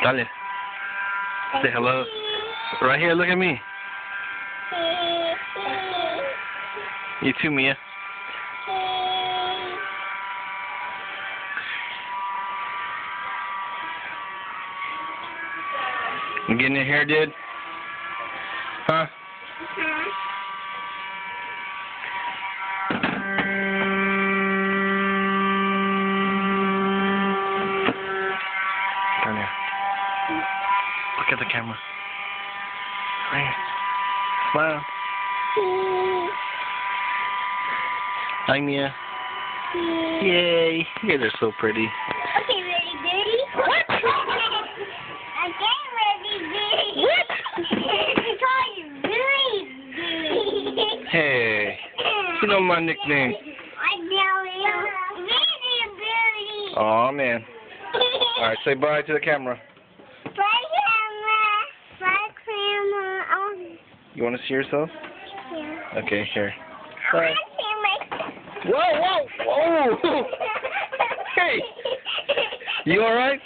Dale. Say hello. Right here, look at me. You too, Mia. You getting your hair did? Huh? Come here. Look at the camera. Right here. Smile. Hi, Mia. Yay. You guys are so pretty. Okay, ready, Dirty? What? Okay, ready, Dirty. What? Call you Dirty. Hey. You know my nickname. I know you. Really, Dirty. Aw, man. Alright, say bye to the camera. Bye, camera. Bye, camera. Oh, You want to see yourself? yeah. Okay, here. I Bye. want to see my... Whoa, whoa, whoa! Hey! You alright?